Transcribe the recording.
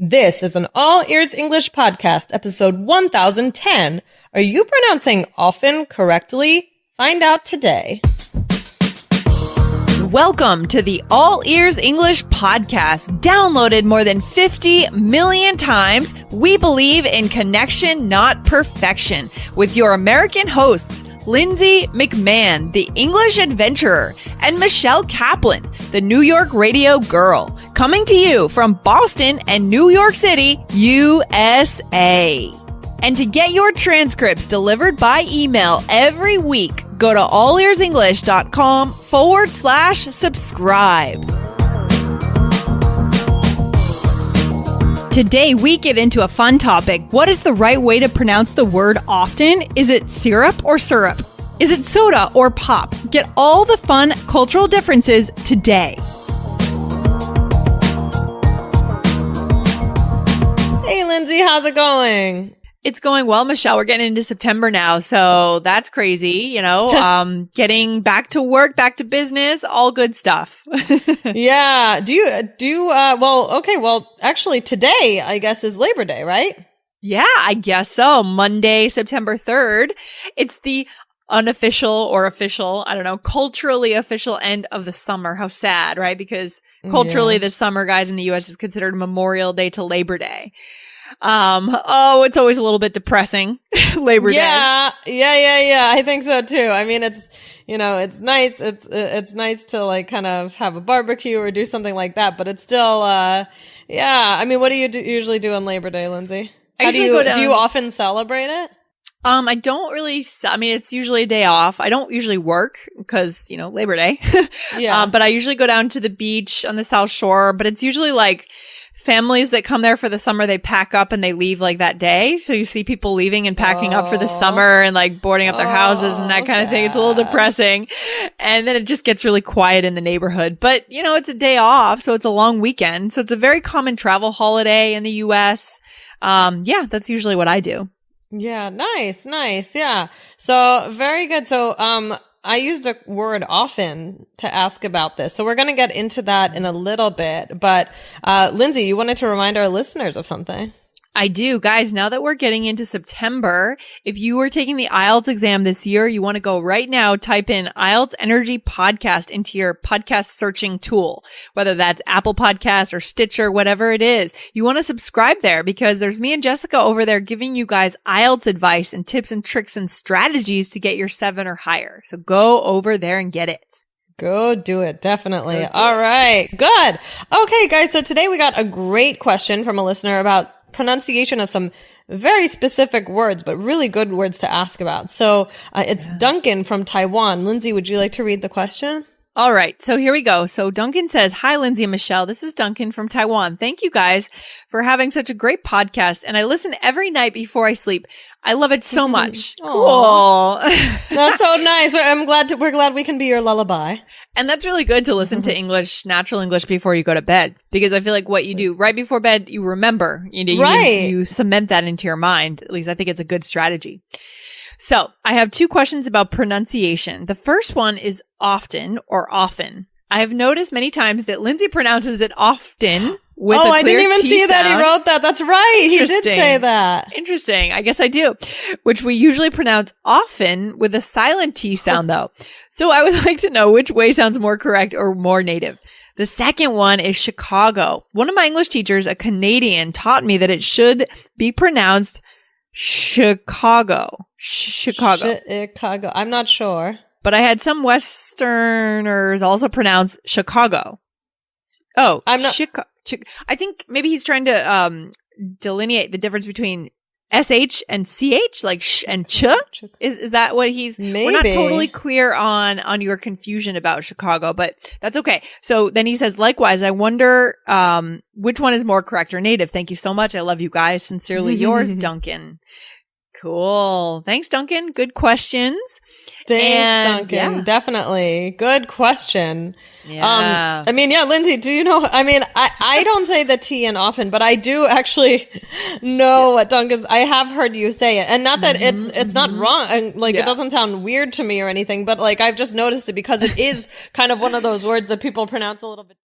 This is an All Ears English podcast, episode 1010. Are you pronouncing often correctly? Find out today. Welcome to the All Ears English podcast. Downloaded more than 50 million times, we believe in connection, not perfection. With your American hosts, Lindsay McMahon, the English adventurer, and Michelle Kaplan, the New York radio girl. Coming to you from Boston and New York City, USA. And to get your transcripts delivered by email every week, go to allearsenglish.com/subscribe. Today, we get into a fun topic. What is the right way to pronounce the word often? Is it syrup or syrup? Is it soda or pop? Get all the fun cultural differences today. Hey, Lindsay, how's it going? It's going well, Michelle. We're getting into September now, so that's crazy, you know, getting back to work, back to business, all good stuff. Yeah. Actually today, I guess, is Labor Day, right? Yeah, I guess so. Monday, September 3rd. It's the unofficial or official, I don't know, culturally official end of the summer. How sad, right? Because culturally, the summer, guys, in the U.S. is considered Memorial Day to Labor Day. It's always a little bit depressing. Labor Day. Yeah. I think so too. I mean, it's nice. It's nice to like kind of have a barbecue or do something like that, but it's still, I mean, what do you usually do on Labor Day, Lindsay? Do you often celebrate it? I don't really, it's usually a day off. I don't usually work because, Labor Day. Yeah. But I usually go down to the beach on the South Shore, but it's usually like families that come there for the summer, they pack up and they leave like that day. So you see people leaving and packing up for the summer and like boarding up their houses and that kind of thing. It's a little depressing. And then it just gets really quiet in the neighborhood. But, it's a day off. So it's a long weekend. So it's a very common travel holiday in the US. That's usually what I do. Yeah. Nice. Yeah. So very good. So, I used a word often to ask about this. So we're going to get into that in a little bit. But, Lindsay, you wanted to remind our listeners of something. I do. Guys, now that we're getting into September, if you were taking the IELTS exam this year, you want to go right now, type in IELTS Energy Podcast into your podcast searching tool, whether that's Apple Podcasts or Stitcher, whatever it is. You want to subscribe there because there's me and Jessica over there giving you guys IELTS advice and tips and tricks and strategies to get your 7 or higher. So go over there and get it. Go do it. Definitely. All right. Good. Okay, guys. So today we got a great question from a listener about pronunciation of some very specific words, but really good words to ask about. So it's Duncan from Taiwan. Lindsay, would you like to read the question? All right. So here we go. So Duncan says, "Hi, Lindsay and Michelle. This is Duncan from Taiwan. Thank you guys for having such a great podcast. And I listen every night before I sleep. I love it so much." Cool. That's so nice. We're glad we can be your lullaby. And that's really good to listen to English, natural English before you go to bed, because I feel like what you do right before bed, you remember, you cement that into your mind. At least I think it's a good strategy. So I have 2 questions about pronunciation. The first one is often or often. I have noticed many times that Lindsay pronounces it often with a clear I didn't even T see that he wrote that. That's right. He did say that. Interesting. I guess I do. Which we usually pronounce often with a silent T sound though. So I would like to know which way sounds more correct or more native. The second one is Chicago. One of my English teachers, a Canadian, taught me that it should be pronounced Chicago. I'm not sure. But I had some Westerners also pronounce Chicago. Oh, I'm not. I think maybe he's trying to delineate the difference between SH and CH, like sh and ch. Is that what he's? Maybe. We're not totally clear on your confusion about Chicago, but that's okay. So then he says, likewise, I wonder which one is more correct or native. Thank you so much. I love you guys. Sincerely yours, Duncan. Cool. Thanks, Duncan. Good questions. Thanks, Duncan. Yeah. Definitely. Good question. Yeah. Lindsay, do you know, I don't say the T in often, but I do actually know what Duncan's, I have heard you say it. And not that it's not wrong. And it doesn't sound weird to me or anything, but like I've just noticed it because it is kind of one of those words that people pronounce a little bit.